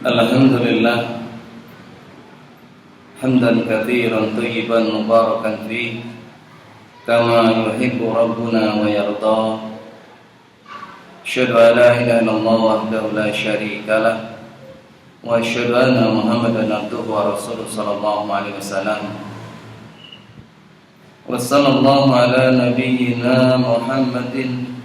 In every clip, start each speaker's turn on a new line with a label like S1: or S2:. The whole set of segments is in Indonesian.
S1: Alhamdulillah hamdan katsiran thayyiban mubarakan fihi kama yuhibbu rabbuna wa yarda. Asyhadu an la ilaha illallah wahdahu la syarika lah wa asyhadu anna Muhammadan abduhu wa rasuluhu sallallahu alaihi wasallam. Wa sallallahu ala nabiyyina Muhammadin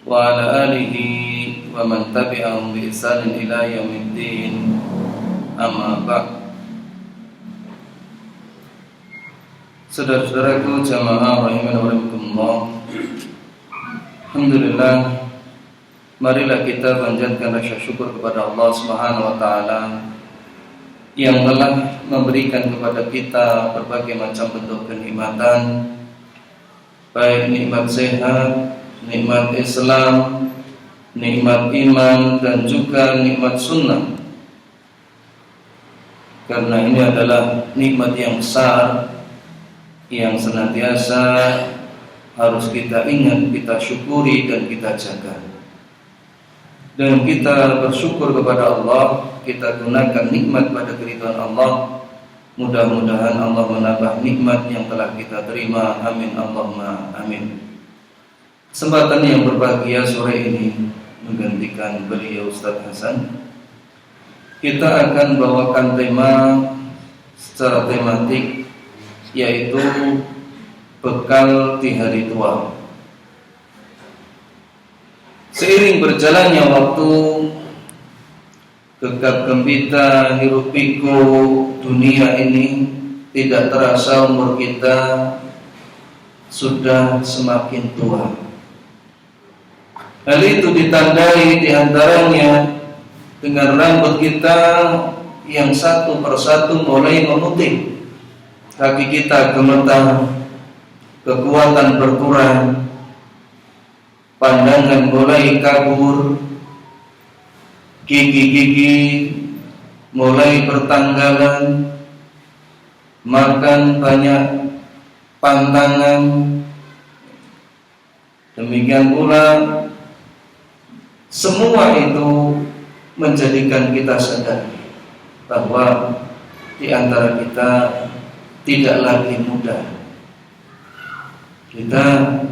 S1: wa ala alihi wa man tabi'ahum bi ihsanin ila yaumiddin. Amma ba'd. Saudara-saudaraku jamaah rahimani wa rahimakumullah. Alhamdulillah, marilah kita panjatkan rasa syukur kepada Allah Subhanahu wa taala yang telah memberikan kepada kita berbagai macam bentuk kenikmatan, baik nikmat sehat, nikmat Islam, nikmat iman, dan juga nikmat sunnah. Karena ini adalah nikmat yang besar yang senantiasa harus kita ingat, kita syukuri, dan kita jaga. Dan kita bersyukur kepada Allah, kita gunakan nikmat pada keridhaan Allah. Mudah-mudahan Allah menambah nikmat yang telah kita terima. Amin Allahumma amin. Kesempatan yang berbahagia sore ini menggantikan beliau Ustaz Hasan. Kita akan bawakan tema secara tematik, yaitu bekal di hari tua. Seiring berjalannya waktu, gegap gempita hiruk pikuk dunia ini, tidak terasa umur kita sudah semakin tua. Hal itu ditandai diantaranya dengan rambut kita yang satu persatu mulai memutih, kaki kita gemetar, kekuatan berkurang, pandangan mulai kabur, gigi-gigi mulai bertanggalan, makan banyak pantangan. Demikian pula semua itu menjadikan kita sadar bahwa di antara kita tidak lagi muda. Kita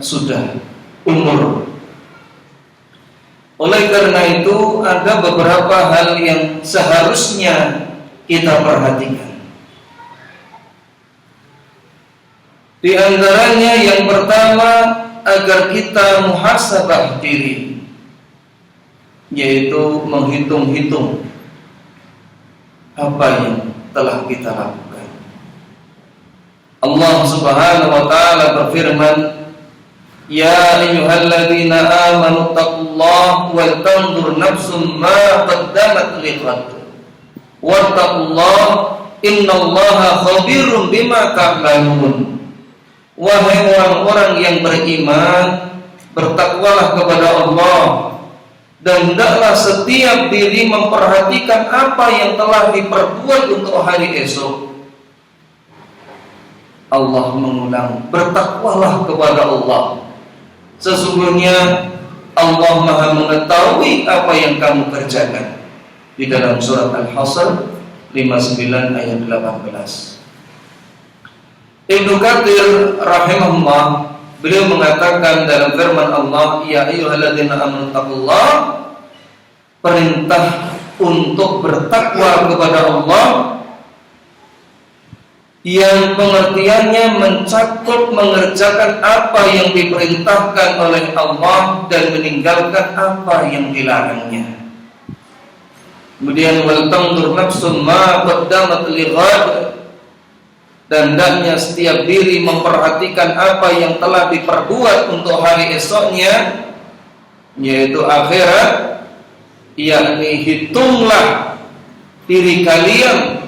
S1: sudah umur. Oleh karena itu ada beberapa hal yang seharusnya kita perhatikan. Di antaranya yang pertama, agar kita muhasabah diri, yaitu menghitung-hitung apa yang telah kita lakukan. Allah Subhanahu wa taala berfirman, Ya ayyuhalladzina amanu taqullaha wal tanzur nafsum ma qaddamat lighad wattaqullaha innallaha khabirum bima ta'malun. Wahai orang-orang yang beriman, bertakwalah kepada Allah, dan hendaklah setiap diri memperhatikan apa yang telah diperbuat untuk hari esok. Allah mengulang, bertakwalah kepada Allah. Sesungguhnya Allah Maha mengetahui apa yang kamu kerjakan. Di dalam surat Al-Hasr 59 ayat 18. Ibnu Katsir rahimahullah, beliau mengatakan dalam firman Allah, Ya ayyuhalladzina amanu taqullaha, perintah untuk bertakwa kepada Allah yang pengertiannya mencakup mengerjakan apa yang diperintahkan oleh Allah dan meninggalkan apa yang dilarangnya. Kemudian wal tanzur nafsun ma qaddamat lighad, dan hendaknya setiap diri memperhatikan apa yang telah diperbuat untuk hari esoknya, yaitu akhirat. Yakni hitunglah diri kalian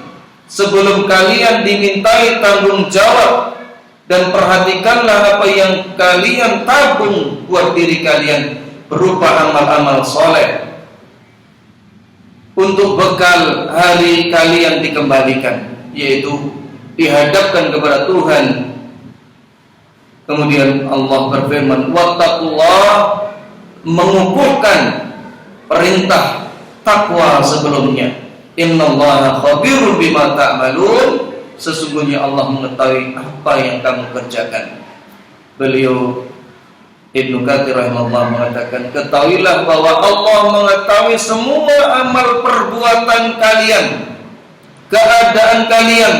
S1: sebelum kalian dimintai tanggung jawab, dan perhatikanlah apa yang kalian tabung buat diri kalian berupa amal-amal soleh untuk bekal hari kalian dikembalikan, yaitu dihadapkan kepada Tuhan. Kemudian Allah berfirman, wattaqullah, mengukuhkan perintah takwa sebelumnya. Innallaha khabirun bima ta'malun. Sesungguhnya Allah mengetahui apa yang kamu kerjakan. Beliau Ibnu Katsir rahimahullah mengatakan, ketahuilah bahwa Allah mengetahui semua amal perbuatan kalian, keadaan kalian.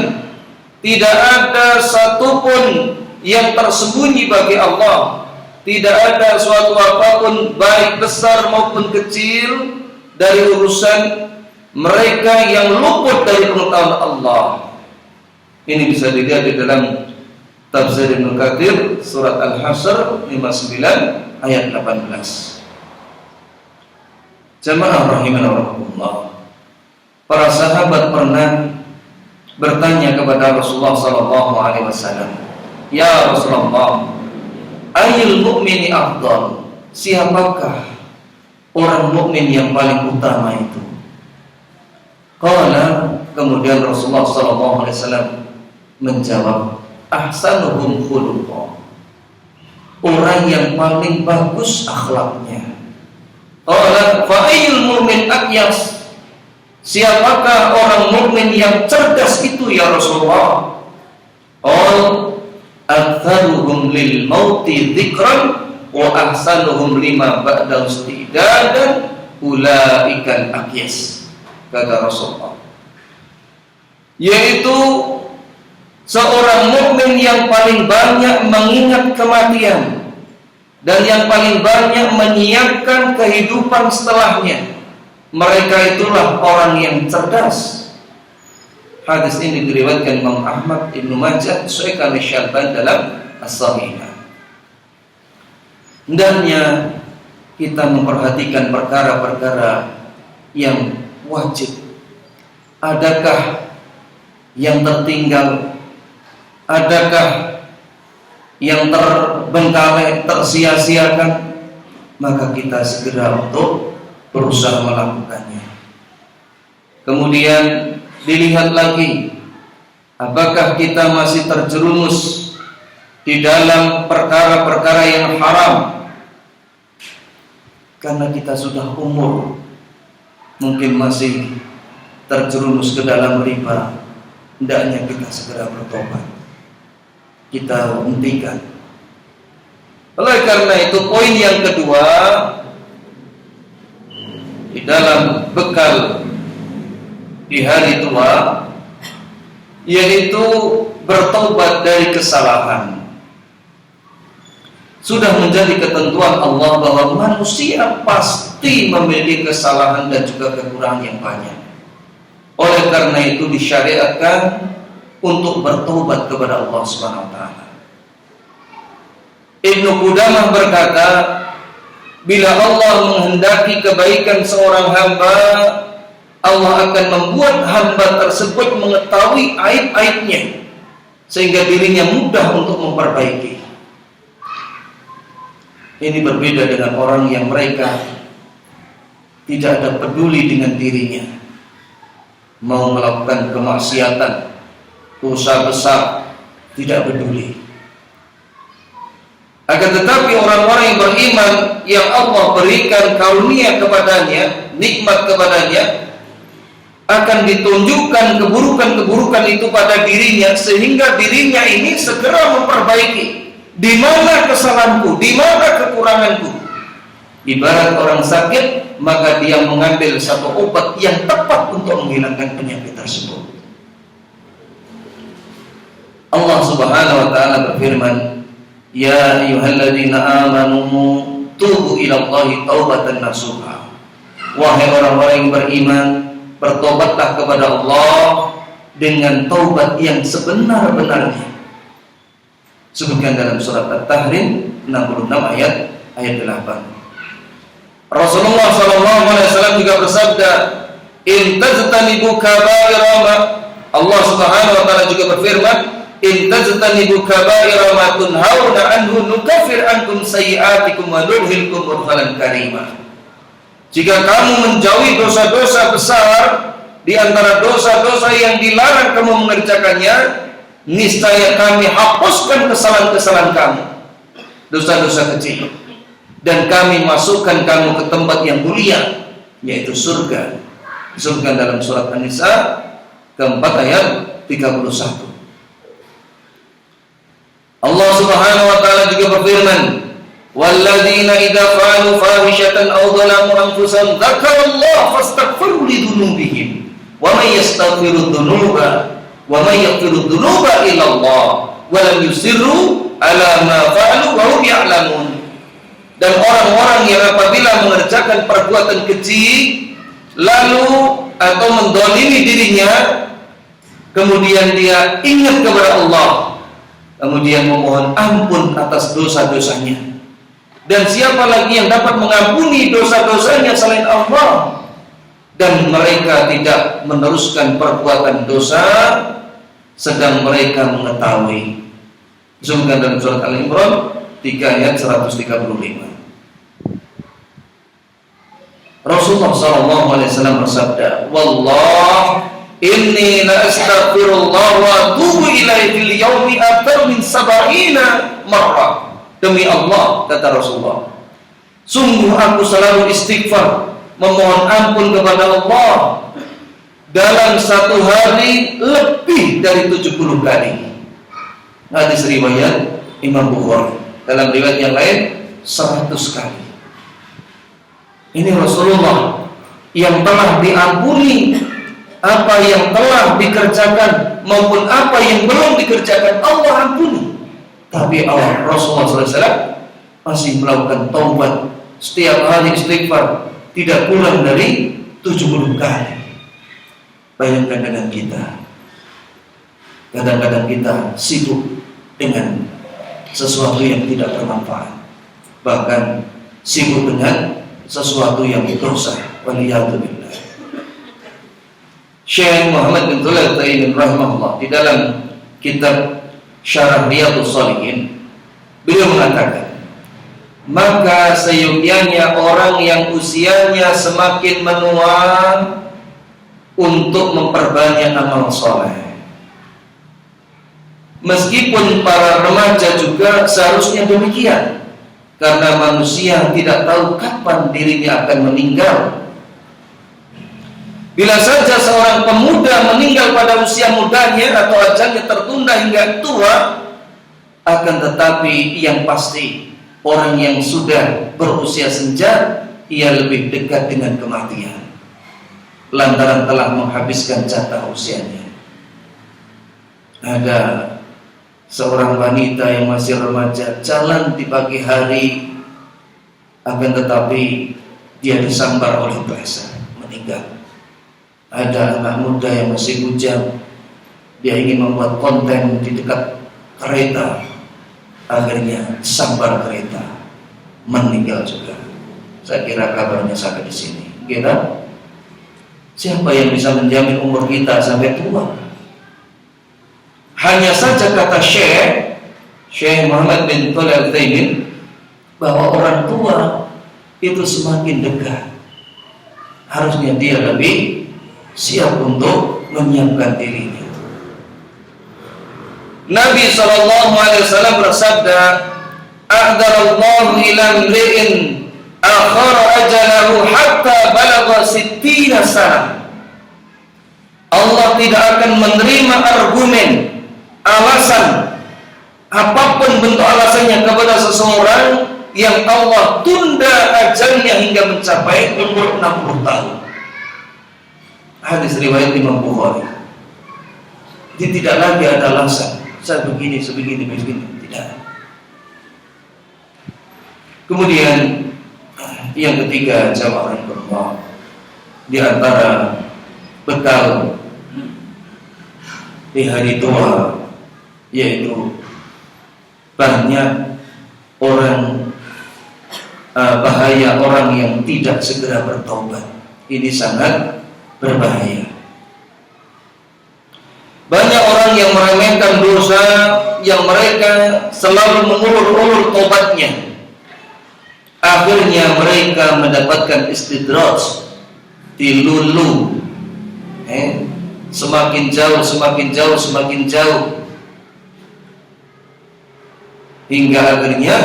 S1: Tidak ada satupun yang tersembunyi bagi Allah. Tidak ada suatu apapun baik besar maupun kecil dari urusan mereka yang luput dari pengetahuan Allah. Ini bisa dilihat di dalam Tafsir Ibnu Katsir surat Al-Hasyr 59 ayat 18. Jamaah rahimanallah. Para sahabat pernah bertanya kepada Rasulullah sallallahu alaihi wasallam, "Ya Rasulullah, ayyul mu'mini afdal?" Siapakah orang mukmin yang paling utama itu? Qala, kemudian Rasulullah sallallahu alaihi wasallam menjawab, ahsanuhum khuluqa, orang yang paling bagus akhlaknya. Qala fa ayyul mu'min aqyas? Siapakah orang mukmin yang cerdas itu ya Rasulullah? Qal aktsaruhum lil mauti dzikran wa ahsanuhum lima ba'da istidadan ulaikal aqyas, kata Rasulullah, yaitu seorang mukmin yang paling banyak mengingat kematian dan yang paling banyak menyiapkan kehidupan setelahnya. Mereka itulah orang yang cerdas. Hadis ini diriwayatkan Imam Ahmad, Ibnu Majah, Sahih Al-Syalban dalam As-Sahihah. Hendaknya kita memperhatikan perkara-perkara yang wajib. Adakah yang tertinggal? Adakah yang terbengkalai, tersia-siakan? Maka kita segera untuk berusaha melakukannya. Kemudian dilihat lagi, apakah kita masih terjerumus di dalam perkara-perkara yang haram? Karena kita sudah umur, mungkin masih terjerumus ke dalam riba. Hendaknya kita segera bertobat, kita hentikan. Oleh karena itu, poin yang kedua di dalam bekal di hari tua, yaitu bertobat dari kesalahan. Sudah menjadi ketentuan Allah bahwa manusia pasti memiliki kesalahan dan juga kekurangan yang banyak. Oleh karena itu disyariatkan untuk bertobat kepada Allah Subhanahu wa taala. Ibnu Qudamah berkata, bila Allah menghendaki kebaikan seorang hamba, Allah akan membuat hamba tersebut mengetahui aib-aibnya sehingga dirinya mudah untuk memperbaiki. Ini berbeda dengan orang yang mereka tidak ada peduli dengan dirinya, mau melakukan kemaksiatan, dosa besar, tidak peduli. Akan tetapi orang-orang yang beriman, yang Allah berikan karunia kepadanya, nikmat kepadanya, akan ditunjukkan keburukan-keburukan itu pada dirinya, sehingga dirinya ini segera memperbaiki. Di mana kesalahanku, di mana kekuranganku? Ibarat orang sakit, maka dia mengambil satu obat yang tepat untuk menghilangkan penyakit tersebut. Allah Subhanahu wa taala berfirman, "Ya ayyuhalladzina amanu tubu ilallahi taubatan nasuha." Wahai orang-orang yang beriman, bertobatlah kepada Allah dengan taubat yang sebenar-benarnya. Sebutkan dalam surat At-Tahrim 66 ayat 8. Rasulullah SAW juga bersabda, "In tajtanibu kaba'ira ma," Allah Subhanahu wa taala juga berfirman, "In tajtanibu kaba'ira ma tunhauna anhu nukaffir ankum sayyi'atikum wa nudkhilkum mudkhalan karima." Jika kamu menjauhi dosa-dosa besar di antara dosa-dosa yang dilarang kamu mengerjakannya, niscaya kami hapuskan kesalahan-kesalahan kamu, dosa-dosa kecil, dan kami masukkan kamu ke tempat yang mulia, yaitu surga. Disebutkan dalam surat An-Nisa keempat ayat 31. Allah Subhanahu wa taala juga berfirman, "Walladzina idza fa'alu fahishatan aw dhalamu anfusahum dzakarallaha fastaghfiru lidzunubihim wa may yastaghfiru dzunuba wa may yaghfiru dzunuba illa Allah wa lam yusirru ala ma fa'alu wa hum ya'lamun." Dan orang-orang yang apabila mengerjakan perbuatan keji lalu atau mendolimi dirinya, kemudian dia ingat kepada Allah, kemudian memohon ampun atas dosa-dosanya. Dan siapa lagi yang dapat mengampuni dosa-dosanya selain Allah? Dan mereka tidak meneruskan perbuatan dosa sedang mereka mengetahui. Disebutkan dalam surat Al-Imran 3 ayat 135. Rasulullah SAW bersabda, "Wallah inni la astaghfirullah wa atubu ilaihi fil yaumi akthar min 70 marrah." Demi Allah, kata Rasulullah, sungguh aku selalu istighfar, memohon ampun kepada Allah dalam satu hari lebih dari 70 kali. Hadis riwayat Imam Bukhari. Dalam riwayat yang lain 100 kali. Ini Rasulullah yang telah diampuni apa yang telah dikerjakan maupun apa yang belum dikerjakan, Allah ampuni. Tapi Allah Rasulullah SAW masih melakukan taubat setiap hari, istighfar tidak kurang dari 70 kali. Bayangkan dengan kita, kadang-kadang kita sibuk dengan sesuatu yang tidak bermanfaat, bahkan sibuk dengan sesuatu yang dosa. Waliyadzubillah. Syekh Muhammad bin Shalih Al-Utsaimin rahimahullah di dalam kitab Syarah Riyadhus Shalihin, beliau mengatakan, maka seyogianya orang yang usianya semakin menua untuk memperbanyak amal soleh. Meskipun para remaja juga seharusnya demikian, karena manusia tidak tahu kapan dirinya akan meninggal. Bila saja seorang pemuda meninggal pada usia mudanya atau ajalnya tertunda hingga tua, akan tetapi yang pasti orang yang sudah berusia senja, ia lebih dekat dengan kematian lantaran telah menghabiskan jatah usianya. Ada seorang wanita yang masih remaja jalan di pagi hari, akan tetapi dia disambar oleh basah, meninggal. Ada anak muda yang masih bujang, dia ingin membuat konten di dekat kereta, akhirnya disambar kereta, meninggal juga. Saya kira kabarnya sampai di sini. Kira siapa yang bisa menjamin umur kita sampai tua? Hanya saja kata Syekh Muhammad bin Shalih Al-Utsaimin bahwa orang tua itu semakin dekat, harusnya dia lebih siap untuk menyiapkan dirinya. Nabi SAW bersabda, "A'darallahu ila imri'in akhara ajalahu hatta balagha 60 sana." Allah tidak akan menerima argumen, alasan, apapun bentuk alasannya kepada seseorang yang Allah tunda ajalnya hingga mencapai umur 60 tahun. Hadis riwayat Imam Bukhari. Jadi tidak lagi ada alasan, saya begini, sebegini, tidak. Kemudian yang ketiga, jamaah Allah, di antara bekal di hari tua, yaitu banyak orang bahaya orang yang tidak segera bertobat. Ini sangat berbahaya. Banyak orang yang meremehkan dosa yang mereka selalu mengulur-ulur tobatnya. Akhirnya mereka mendapatkan istidraj, dilulu, semakin jauh, hingga akhirnya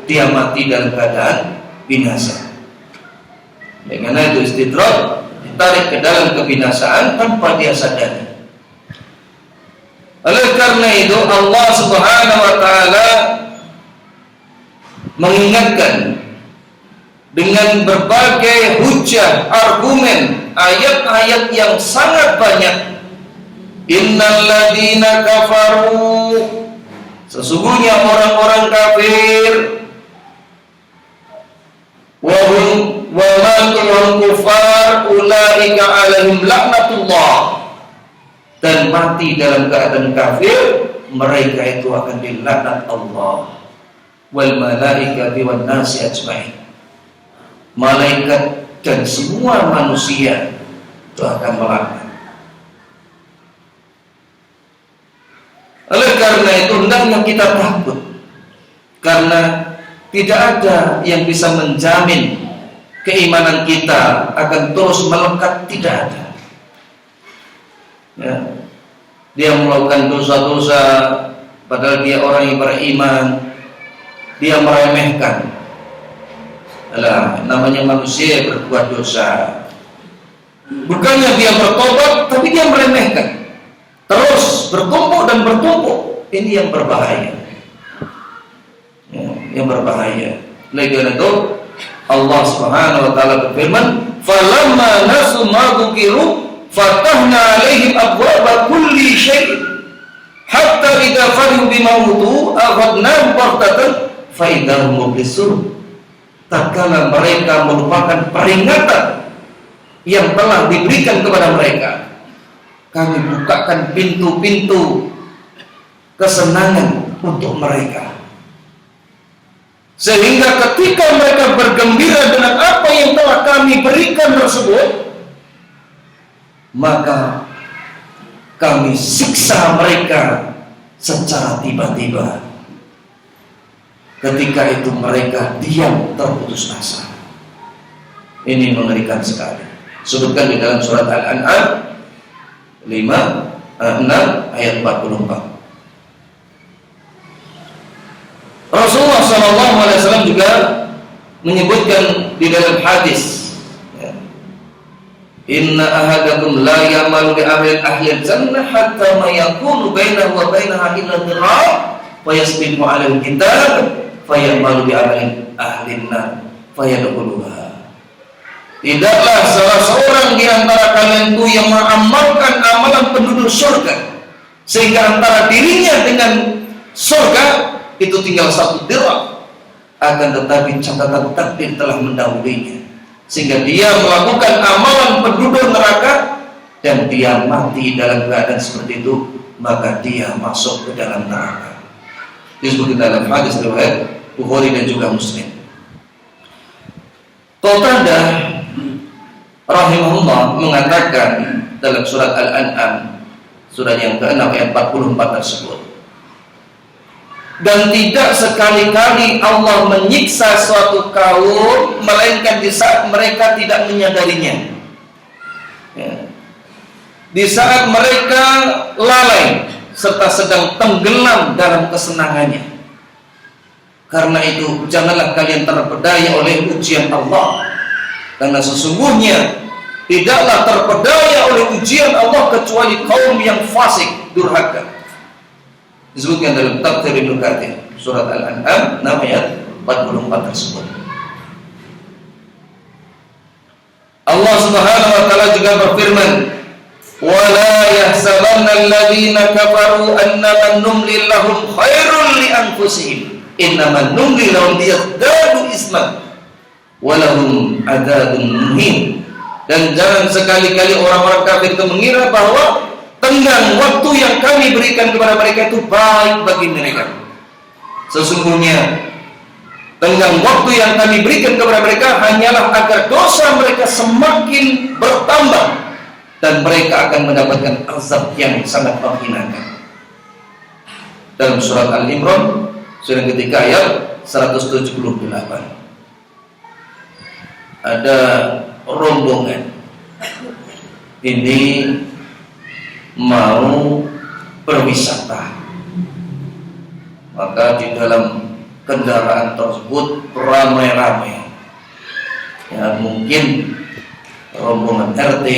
S1: dia mati dalam keadaan binasa. Dengan itu istidraj, ditarik ke dalam kebinasaan tanpa dia sadari. Oleh karena itu Allah Subhanahu wa taala mengingatkan dengan berbagai hujah, argumen, ayat-ayat yang sangat banyak. Innal ladzina kafaru, sesungguhnya orang-orang kafir, wa man kufar ulaika alaihim laknatullah, dan mati dalam keadaan kafir, mereka itu akan dilaknat Allah wal malaikati wan nasi ajmain. Malaikat dan semua manusia itu akan melaknat. Oleh karena itu hendaknya kita takut, karena tidak ada yang bisa menjamin keimanan kita akan terus melekat, tidak ada. Ya. Dia melakukan dosa-dosa padahal dia orang yang beriman, dia meremehkan. Alah, namanya manusia berbuat dosa. Bukannya dia bertobat, tapi dia meremehkan. Terus bertumpuk dan bertumpuk. Ini yang berbahaya. Ya, yang berbahaya. Oleh karena itu Allah Subhanahu wa taala berfirman, "Falamma nasu ma dzukiru fatahna 'alaihim abwaaba kulli syai' hatta idza farihu bima utu akhadnahum baghtatan fa idza hum mublisun." Tatkala mereka merupakan peringatan yang telah diberikan kepada mereka, kami bukakan pintu-pintu kesenangan untuk mereka, sehingga ketika mereka bergembira dengan apa yang telah kami berikan tersebut, maka kami siksa mereka secara tiba-tiba. Ketika itu mereka diam terputus asa. Ini mengerikan sekali. Sebutkan di dalam surat Al-An'am 6 ayat 44. Rasulullah SAW juga menyebutkan di dalam hadis, inna ahadakum la ya'malu bi amali ahli jannah hatta ma yakunu bainahu wa bainaha illa dhira' fa yasbiqu 'alal kitab fa ya'malu bi amali ahli an-nar fa yadkhuluha. Tidaklah salah seorang di antara kalian itu yang mengamalkan amalan penduduk surga, sehingga antara dirinya dengan surga itu tinggal satu dirham, akan tetapi catatan takdir telah mendahulunya, sehingga dia melakukan amalan penduduk neraka dan dia mati dalam keadaan seperti itu, maka dia masuk ke dalam neraka. Disebut dalam hadis riwayat Bukhari dan juga Muslim. Qatadah rahimahullah mengatakan dalam surat Al-An'am, surat yang ke-6 ayat 44 tersebut, dan tidak sekali-kali Allah menyiksa suatu kaum melainkan di saat mereka tidak menyadarinya, ya. Di saat mereka lalai serta sedang tenggelam dalam kesenangannya. Karena itu janganlah kalian terpedaya oleh ujian Allah, karena sesungguhnya tidaklah terpedaya oleh ujian Allah kecuali kaum yang fasik, durhaka. Disebutkan dalam Tafsir Ibnu Katsir surat Al-An'am 6 ayat 44 tersebut. Allah Subhanahu wa taala juga berfirman, "Wa la yahsabanna alladziina kafaru annama numli lahum khairul li anfusihim, innama numli lahum liyazdadu isman wa lahum adzabun muhin." Dan jangan sekali-kali orang-orang kafir itu mengira bahwa tenggang waktu yang kami berikan kepada mereka itu baik bagi mereka. Sesungguhnya tenggang waktu yang kami berikan kepada mereka hanyalah agar dosa mereka semakin bertambah dan mereka akan mendapatkan azab yang sangat menghinakan. Dalam surat Al-Imran surat ketiga ayat 178 ada rombongan ini mau berwisata, maka di dalam kendaraan tersebut ramai-ramai Ya, mungkin rombongan RT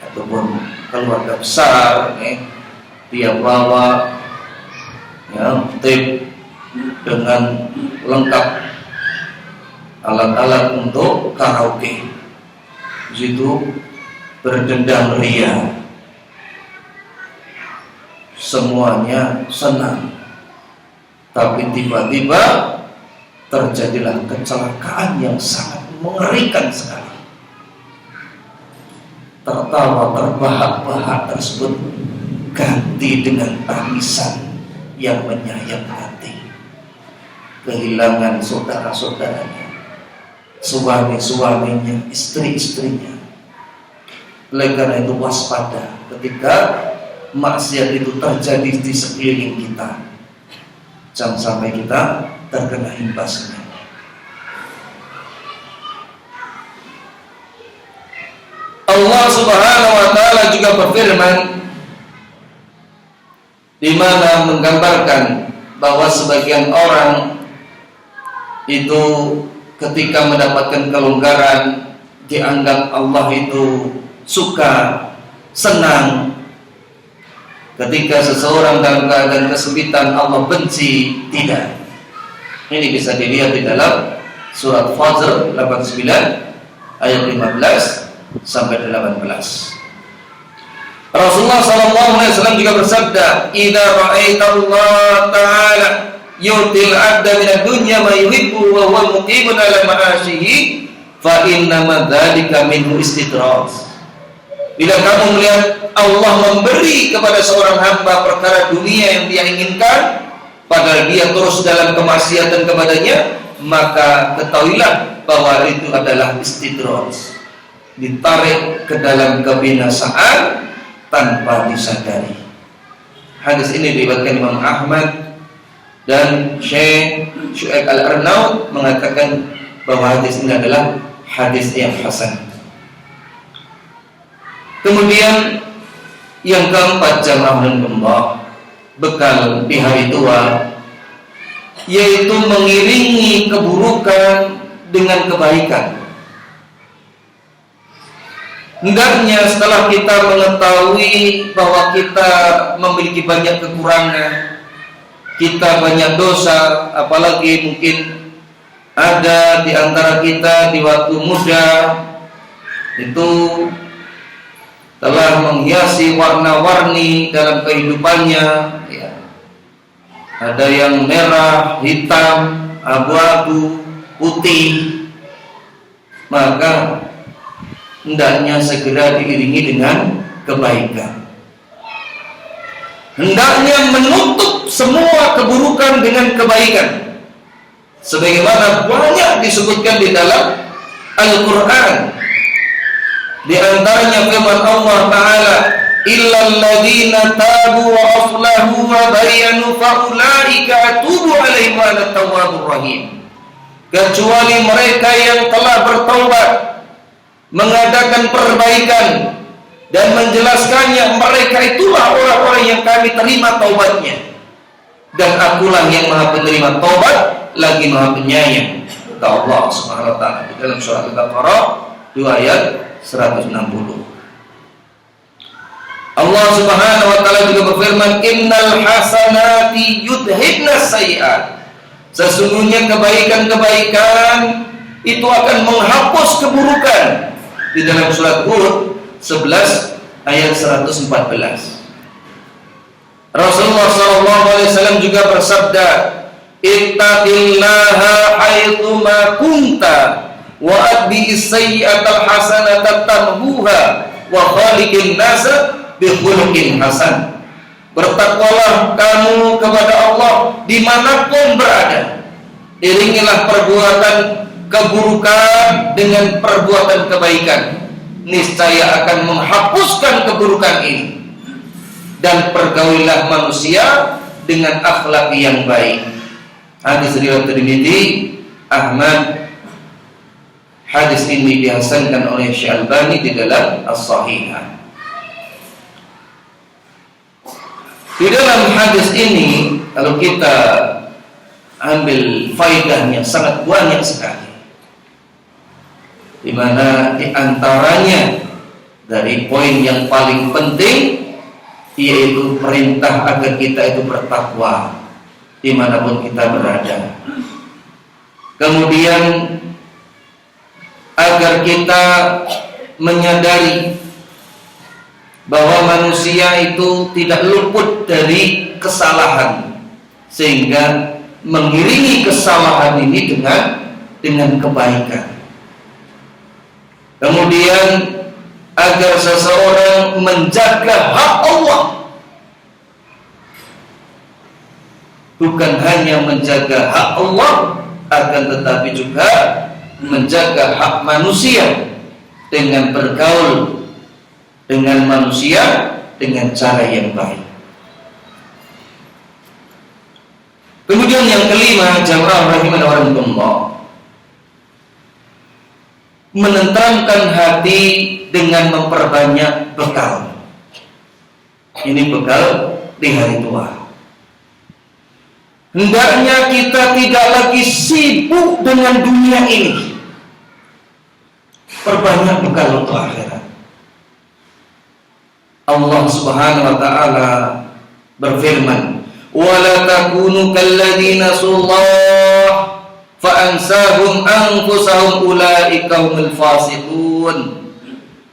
S1: ataupun keluarga besar, dia bawa ya tape dengan lengkap alat-alat untuk karaoke. Di situ berdendang ria, semuanya senang. Tapi tiba-tiba terjadilah kecelakaan yang sangat mengerikan sekali. Tertawa terbahak-bahak tersebut ganti dengan tangisan yang menyayat hati. Kehilangan saudara-saudaranya, suami-suaminya, istri-istrinya. Oleh karena itu waspada ketika maksiat itu terjadi di sekeliling kita. Jangan sampai kita terkena imbasnya. Allah Subhanahu wa taala juga berfirman di mana menggambarkan bahwa sebagian orang itu ketika mendapatkan kelonggaran dianggap Allah itu suka, senang. Ketika seseorang dalam keadaan kesempitan Allah benci, tidak. Ini bisa dilihat di dalam surat Fajr 89 ayat 15 sampai 18. Rasulullah SAW juga bersabda, "Idza ra'aita Allah Ta'ala yu'til 'abda min ad-dunya ma yuhibbu wa huwa muqimun 'ala ma'asyihi fa inna ma dzalika minhu istidraj." Bila kamu melihat Allah memberi kepada seorang hamba perkara dunia yang dia inginkan, padahal dia terus dalam kemaksiatan kepadanya, maka ketahuilah bahwa itu adalah istidraj, ditarik ke dalam kebinasaan tanpa disadari. Hadis ini diriwayatkan Imam Ahmad dan Syekh Syu'aib Al-Arnaud mengatakan bahwa hadis ini adalah hadis yang hasan. Kemudian yang keempat, jamaah dan Allah, bekal di hari tua, yaitu mengiringi keburukan dengan kebaikan. Hendaknya setelah kita mengetahui bahwa kita memiliki banyak kekurangan, kita banyak dosa, apalagi mungkin ada di antara kita di waktu muda itu telah menghiasi warna-warni dalam kehidupannya, ya. Ada yang merah, hitam, abu-abu, putih. Maka hendaknya segera diiringi dengan kebaikan. Hendaknya menutup semua keburukan dengan kebaikan, sebagaimana banyak disebutkan di dalam Al-Quran. Di antaranya firman Allah Ta'ala, illal ladzina tabu wa aslahu wa bayyanu fa ulaika atubu alaihim wa ana tawwabur rahim. Kecuali mereka yang telah bertaubat, mengadakan perbaikan dan menjelaskannya, mereka itulah orang-orang yang kami terima taubatnya, dan akulah yang maha penerima taubat lagi maha penyayang. Kata Allah Subhanahu wa taala di dalam surat Al-Baqarah 2 ayat 160. Allah Subhanahu wa taala juga berfirman, innal hasanati yudhibnas sayiat. Sesungguhnya kebaikan-kebaikan itu akan menghapus keburukan. Di dalam surat Hud 11 ayat 114. Rasulullah SAW juga bersabda, ittaqillaha haitsuma kunta wa atbi'is sayyi'atal hasanata tamhuha wa khaliqin nasa bi khuluqin hasan. Bertakwalah kamu kepada Allah dimanapun berada. Iringilah perbuatan keburukan dengan perbuatan kebaikan. Niscaya akan menghapuskan keburukan ini. Dan pergaulilah manusia dengan akhlak yang baik. Hadis riwayat Tirmidzi, Ahmad. Hadis ini dihasankan oleh Syekh Albani di dalam As-Sahihah. Di dalam hadis ini, kalau kita ambil faedahnya sangat banyak sekali. di mana di antaranya dari poin yang paling penting yaitu perintah agar kita itu bertakwa dimanapun kita berada. Kemudian agar kita menyadari bahwa manusia itu tidak luput dari kesalahan, sehingga mengiringi kesalahan ini dengan kebaikan. Kemudian agar seseorang menjaga hak Allah, bukan hanya menjaga hak Allah, akan tetapi juga menjaga hak manusia dengan bergaul dengan manusia dengan cara yang baik. Kemudian yang kelima, jamaah rahimani wa rahimakumullah, menenteramkan hati dengan memperbanyak bekal. Ini bekal di hari tua. Hendaknya kita tidak lagi sibuk dengan dunia ini. Perbanyak bekal untuk akhirat. Allah Subhanahu wa taala berfirman, "Wala takunu kalladzina nasullah fa ansahum anfusahum ulaika humul fasiqun."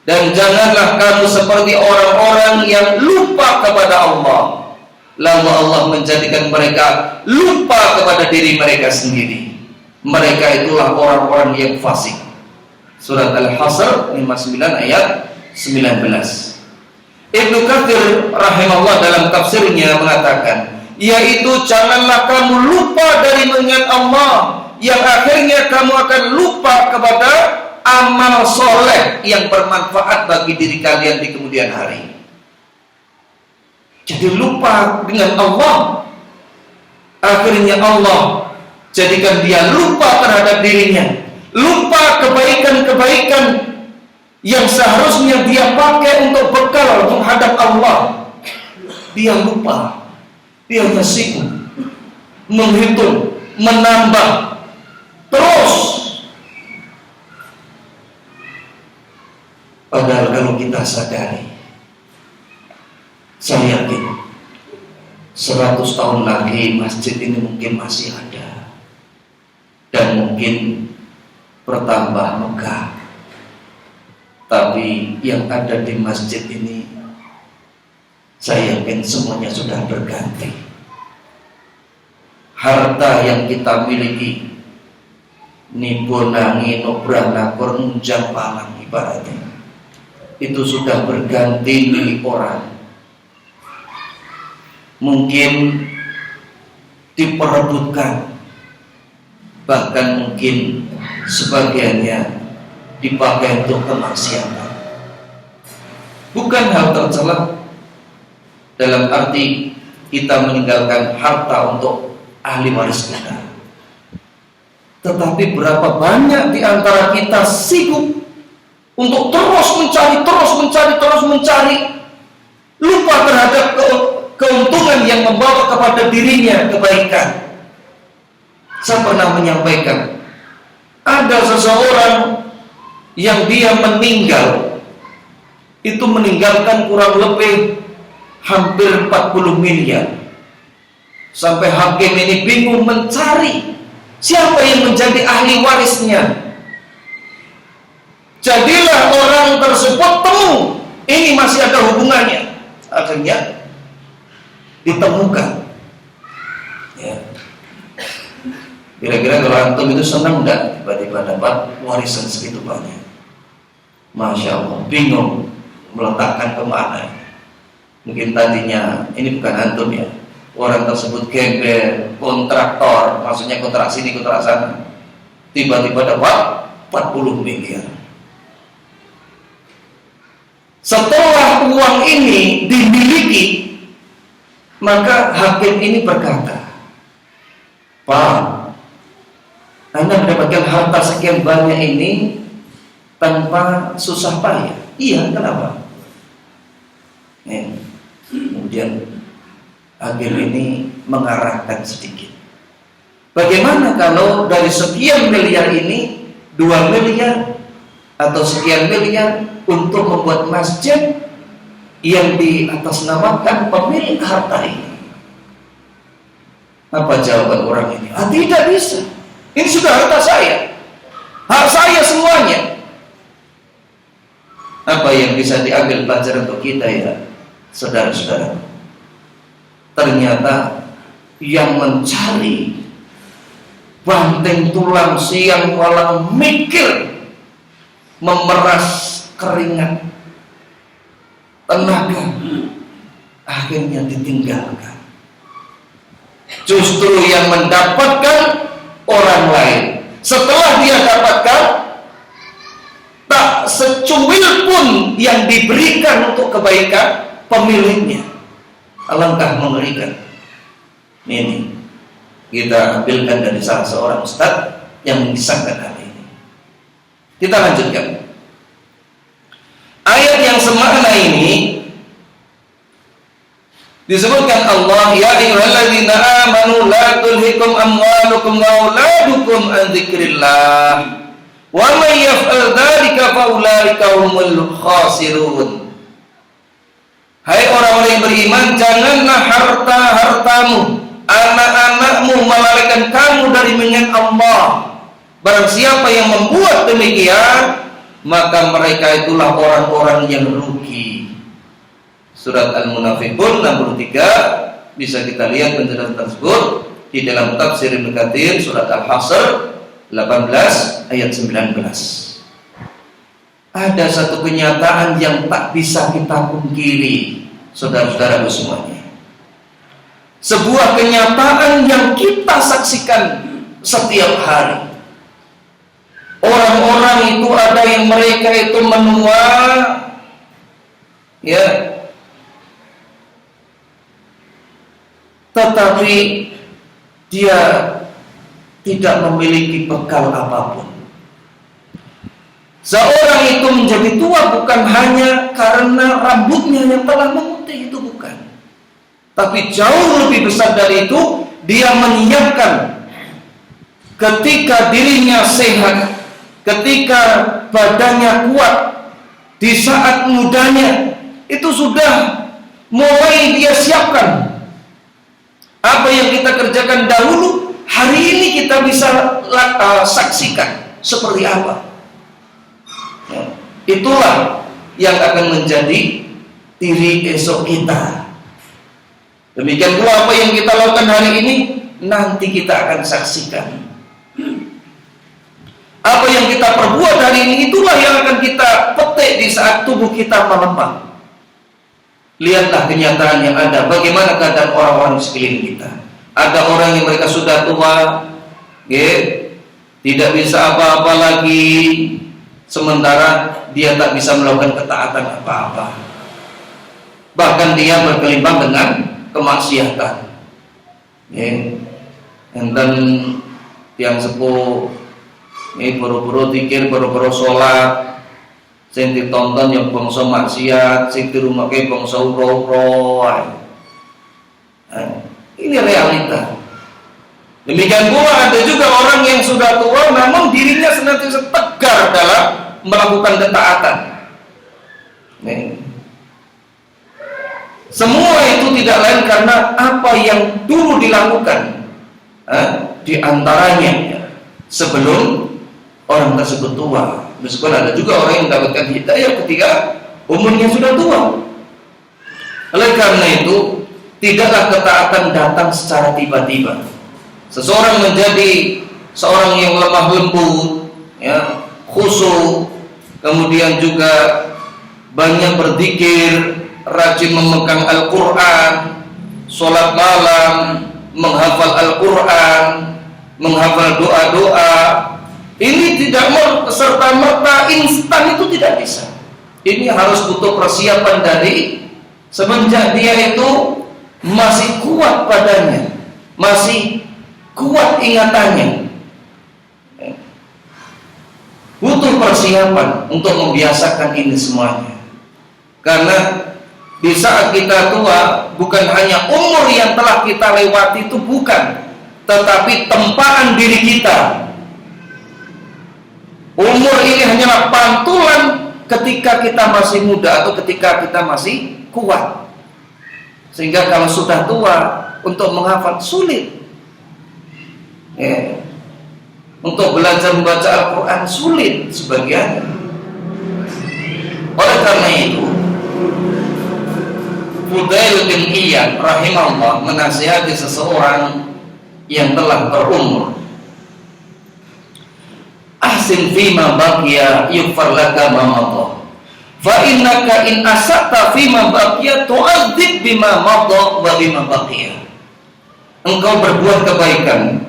S1: Dan janganlah kamu seperti orang-orang yang lupa kepada Allah, lalu Allah menjadikan mereka lupa kepada diri mereka sendiri. Mereka itulah orang-orang yang fasik. Surat Al-Hasr 59 ayat 19. Ibnu Katsir rahimahullah dalam tafsirnya mengatakan, yaitu janganlah kamu lupa dari mengingat Allah, yang akhirnya kamu akan lupa kepada amal soleh yang bermanfaat bagi diri kalian di kemudian hari. Jadi lupa dengan Allah, akhirnya Allah jadikan dia lupa terhadap dirinya, lupa kebaikan-kebaikan yang seharusnya dia pakai untuk bekal menghadap Allah. Dia lupa, dia hanya sibuk menghitung, menambah terus. Padahal kalau kita sadari, saya yakin 100 tahun lagi masjid ini mungkin masih ada dan mungkin bertambah megah. Tapi yang ada di masjid ini, saya yakin semuanya sudah berganti. Harta yang kita miliki, nibonangi, nobranakur, nunjang palang ibaratnya, itu sudah berganti milik orang. Mungkin diperebutkan, bahkan mungkin sebagiannya dipakai untuk kemaksiatan. Bukan hal tercela dalam arti kita meninggalkan harta untuk ahli waris kita, tetapi berapa banyak di antara kita sibuk untuk terus mencari, lupa terhadap keuntungan yang membawa kepada dirinya kebaikan. Saya pernah menyampaikan, ada seseorang yang dia meninggal, itu meninggalkan kurang lebih hampir 40 miliar. Sampai hakim ini bingung mencari siapa yang menjadi ahli warisnya. Jadilah orang tersebut temu, ini masih ada hubungannya. Akhirnya ditemukan. Ya. Kira-kira kalau antum itu senang enggak tiba-tiba dapat warisan segitu banyak? Masya Allah, bingung meletakkan kemana. Mungkin tadinya ini bukan antum ya, orang tersebut gembel, kontraktor, maksudnya kontrak sini kontrak sana, tiba-tiba dapat 40 miliar. Setelah uang ini dimiliki, maka hakim ini berkata, "Pak, Anda mendapatkan harta sekian banyak ini tanpa susah payah." "Iya, kenapa?" Kemudian hakim ini mengarahkan sedikit, "Bagaimana kalau dari sekian miliar ini 2 miliar atau sekian miliar untuk membuat masjid yang diatasnamakan pemilik harta ini. Apa jawaban orang ini? Tidak bisa. Ini sudah harta saya, hak saya semuanya. Apa yang bisa diambil pelajaran untuk kita ya, saudara-saudara? Ternyata yang mencari banting tulang siang malam mikir, memeras keringat, tenaga, akhirnya ditinggalkan. Justru yang mendapatkan orang lain. Setelah dia dapatkan, tak secuil pun yang diberikan untuk kebaikan pemiliknya. Alangkah mengerikan. Ini kita ambilkan dari salah seorang ustaz yang mengisahkan hal ini. Kita lanjutkan. Ayat yang semakna ini disebutkan Allah, ya ayyuhalladzina amanu la tulhikum amwalukum wa auladukum an dzikrillah wa may yaf'al dzalika fa ulaika humul khasirun. Hai orang-orang yang beriman, janganlah harta-hartamu, anak-anakmu melalaikan kamu dari mengingat Allah. Barang siapa yang membuat demikian, maka mereka itulah orang-orang yang rugi. Surat Al-Munafiqun 63, bisa kita lihat penjelasan tersebut di dalam tafsir Ibnu Katsir surat Al-Hasr 18 ayat 19. Ada satu kenyataan yang tak bisa kita pungkiri, saudara-saudaraku semuanya. Sebuah kenyataan yang kita saksikan setiap hari. Orang-orang itu ada yang mereka itu menua, ya, tetapi dia tidak memiliki bekal apapun. Seorang itu menjadi tua bukan hanya karena rambutnya yang telah memutih, itu bukan. Tapi jauh lebih besar dari itu, dia menyiapkan ketika dirinya sehat, ketika badannya kuat, di saat mudanya, itu sudah mulai dia siapkan. Apa yang kita kerjakan dahulu, hari ini kita bisa saksikan seperti apa. Ya, itulah yang akan menjadi diri esok kita. Demikian pula apa yang kita lakukan hari ini, nanti kita akan saksikan. Apa yang kita perbuat hari ini, itulah yang akan kita petik di saat tubuh kita melemah. Lihatlah kenyataan yang ada. Bagaimana keadaan orang-orang di sekeliling kita. Ada orang yang mereka sudah tua, ya, tidak bisa apa-apa lagi, sementara dia tak bisa melakukan ketaatan apa-apa. Bahkan dia berkelimpang dengan kemaksiatan. Ya. Dan yang sepuh ini boro-boro zikir, boro-boro sholat, sing ditonton yang bangsa maksiat, sing dirumake bangsa uro-uro. Ini realita. Demikian pula ada juga orang yang sudah tua namun dirinya senantiasa tegar dalam melakukan ketaatan. Semua itu tidak lain karena apa yang dulu dilakukan di antaranya sebelum orang tersebut tua. Meskipun ada juga orang yang mendapatkan hidayah ketika umurnya sudah tua. Oleh karena itu, tidaklah ketaatan datang secara tiba-tiba. Seseorang menjadi seorang yang lemah lembut, ya, khusyuk, kemudian juga banyak berzikir, rajin memegang Al-Quran, sholat malam, menghafal Al-Quran, menghafal doa-doa. Ini tidak serta-merta instan, itu tidak bisa. Ini harus butuh persiapan dari semenjak dia itu masih kuat badannya, masih kuat ingatannya. Butuh persiapan untuk membiasakan ini semuanya. Karena di saat kita tua, bukan hanya umur yang telah kita lewati itu bukan, tetapi tempaan diri kita. Umur ini hanyalah pantul ketika kita masih muda atau ketika kita masih kuat. Sehingga kalau sudah tua, untuk menghafal sulit. Ya. Untuk belajar membaca Al-Quran sulit sebagian. Oleh karena itu, Fudail bin Iyad rahimahullah menasihati seseorang yang telah berumur. Ahsin fima baqiya yughfar laka ma madha. Fa innaka in asata fima baqiya tu'adzib bima madha wa bima baqiya. Engkau berbuat kebaikan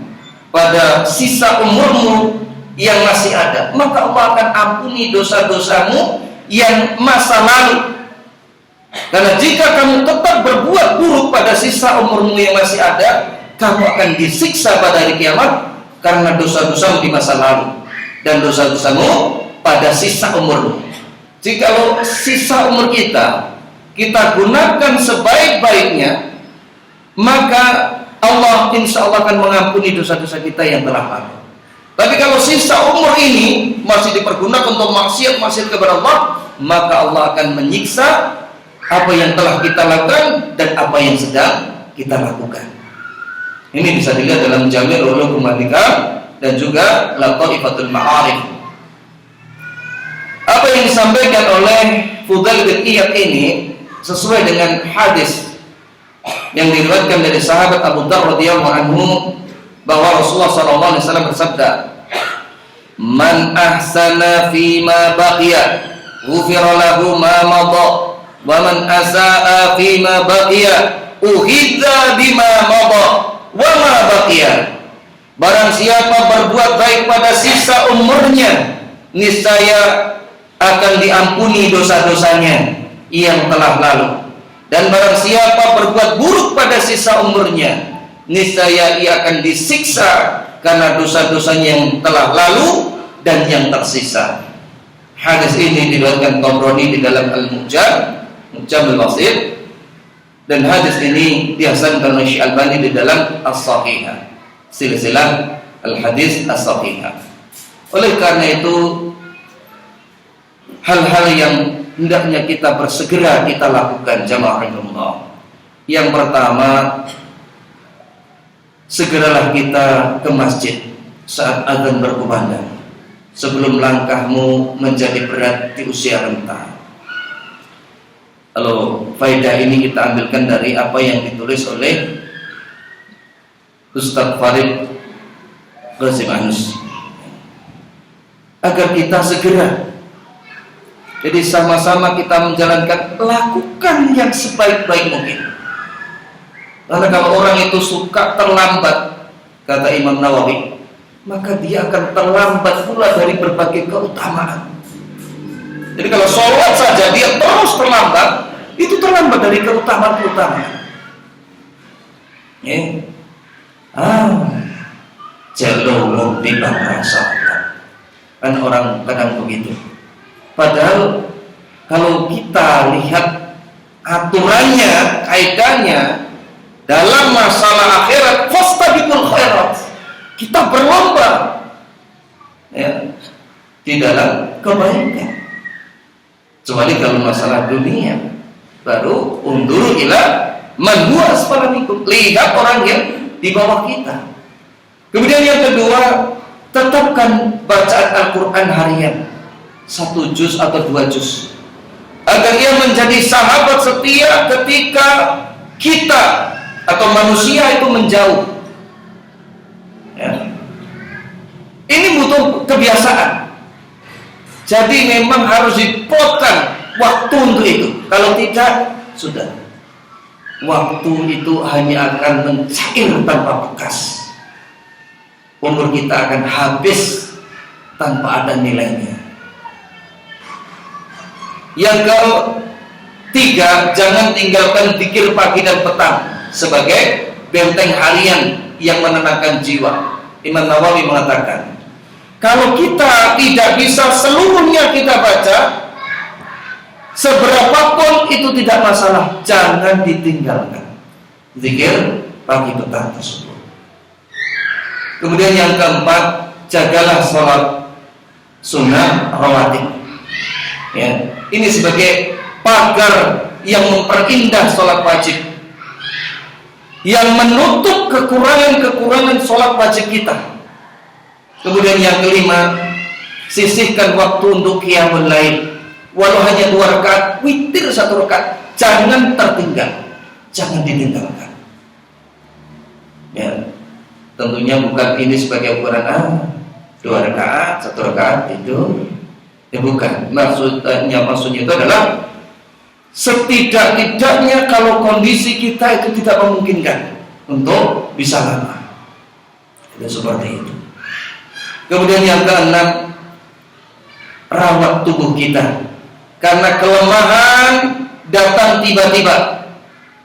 S1: pada sisa umurmu yang masih ada, maka Allah akan ampuni dosa-dosamu yang masa lalu. Karena jika kamu tetap berbuat buruk pada sisa umurmu yang masih ada, kamu akan disiksa pada hari kiamat karena dosa-dosamu di masa lalu dan dosa-dosamu pada sisa umurmu. Jikalau sisa umur kita gunakan sebaik-baiknya, maka Allah insya Allah akan mengampuni dosa-dosa kita yang telah lalu. Tapi kalau sisa umur ini masih dipergunakan untuk maksiat kepada Allah, maka Allah akan menyiksa apa yang telah kita lakukan dan apa yang sedang kita lakukan. Ini bisa dilihat dalam Jami' Ulumul Hikam dan juga Lataifatul Ma'arif. Apa yang disampaikan oleh Fudail bin Iyad ini sesuai dengan hadis yang diriwayatkan dari sahabat Abu Dzar radhiyallahu anhu bahwa Rasulullah sallallahu alaihi wasallam bersabda, "Man ahsana fi ma baqiya, ghufira lahu ma madha, wa man asaa fi ma baqiya, uhidza bima madha wa ma baqiya." Barang siapa berbuat baik pada sisa umurnya, niscaya akan diampuni dosa-dosanya yang telah lalu. Dan barang siapa berbuat buruk pada sisa umurnya, niscaya ia akan disiksa karena dosa-dosanya yang telah lalu dan yang tersisa. Hadis ini diriwayatkan Tabrani di dalam Al-Mu'jam al-Wasit, dan hadis ini dihasankan oleh Syekh Albani di dalam As-Sahihah, silsilah Al-Hadis As-Sahihah. Oleh karena itu, hal-hal yang hendaknya kita bersegera kita lakukan jamaah Allah. Yang pertama, segeralah kita ke masjid saat azan berkumandang, sebelum langkahmu menjadi berat di usia renta. Kalau faedah ini kita ambilkan dari apa yang ditulis oleh Ustaz Farid Ghazimanus, agar kita segera. Jadi sama-sama kita menjalankan, lakukan yang sebaik-baik mungkin. Karena kalau orang itu suka terlambat, kata Imam Nawawi, maka dia akan terlambat pula dari berbagai keutamaan. Jadi kalau sholat saja dia terus terlambat, itu terlambat dari keutamaan-keutamaan. Jalur bibang rasa. Kan orang kadang begitu. Padahal kalau kita lihat aturannya, kaidahnya dalam masalah akhirat, fastabiqul khairat, kita berlomba ya, di dalam kebaikan. Kecuali kalau masalah dunia, baru undur ila man huwa asfala minkum, lihat orang yang di bawah kita. Kemudian yang kedua, tetapkan bacaan Al-Quran harian, 1 juz atau 2 juz, agar ia menjadi sahabat setia ketika kita atau manusia itu menjauh ya. Ini butuh kebiasaan. Jadi memang harus diplotkan waktu untuk itu. Kalau tidak, sudah waktu itu hanya akan mencair tanpa bekas. Umur kita akan habis tanpa ada nilainya. Yang ketiga, jangan tinggalkan zikir pagi dan petang sebagai benteng harian yang menenangkan jiwa. Imam Nawawi mengatakan, kalau kita tidak bisa seluruhnya kita baca, seberapapun itu tidak masalah, jangan ditinggalkan zikir pagi petang tersebut. Kemudian yang keempat, jagalah sholat sunnah rawatib. Ya, ini sebagai pagar yang memperindah sholat wajib, yang menutup kekurangan-kekurangan sholat wajib kita. Kemudian yang kelima, sisihkan waktu untuk qiyamul lail, walau hanya 2 rakaat, witir 1 rakaat, jangan tertinggal, jangan ditinggalkan. Ya, tentunya bukan ini sebagai ukuran 2 rakaat, 1 rakaat tidur. Ya bukan. Maksudnya itu adalah setidak-tidaknya kalau kondisi kita itu tidak memungkinkan untuk bisa lama. Itu seperti itu. Kemudian yang keenam, rawat tubuh kita. Karena kelemahan datang tiba-tiba.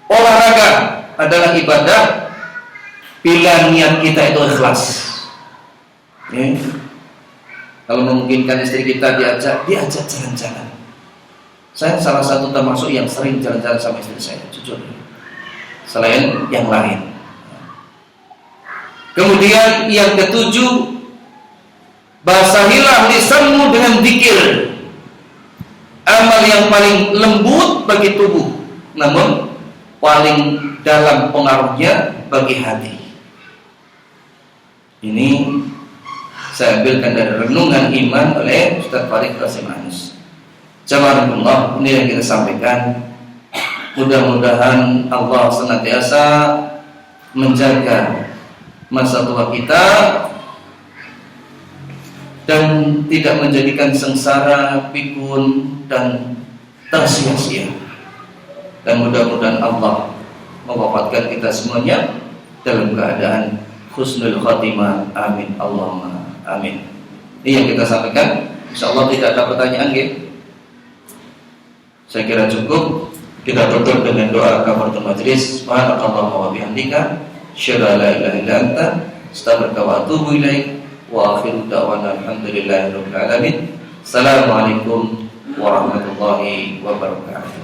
S1: Olahraga adalah ibadah bila niat kita itu ikhlas. Ya. Kalau memungkinkan istri kita diajak jalan-jalan. Saya salah satu termasuk yang sering jalan-jalan sama istri saya, jujur. Selain yang lain. Kemudian yang ketujuh, basahilah lisanmu dengan zikir. Amal yang paling lembut bagi tubuh, namun paling dalam pengaruhnya bagi hati. Ini saya ambilkan dari renungan iman oleh Ustaz Farid Qasim Anus. Jazakumullah, ini yang kita sampaikan. Mudah-mudahan Allah senantiasa menjaga masa tua kita dan tidak menjadikan sengsara, pikun dan tersia-sia. Dan mudah-mudahan Allah mewafatkan kita semuanya dalam keadaan husnul khatimah. Amin Allahumma amin. Ini yang kita sampaikan. Insyaallah tidak ada pertanyaan, nggih. Saya kira cukup. Kita tutup dengan doa kafaratul majlis. Subhanakallahumma wa bihamdika, asyhadu an la ilaha illa anta, astaghfiruka wa atubu ilaik. Wa akhiru da'wana alhamdulillahirabbil alamin. Assalamualaikum warahmatullahi wabarakatuh.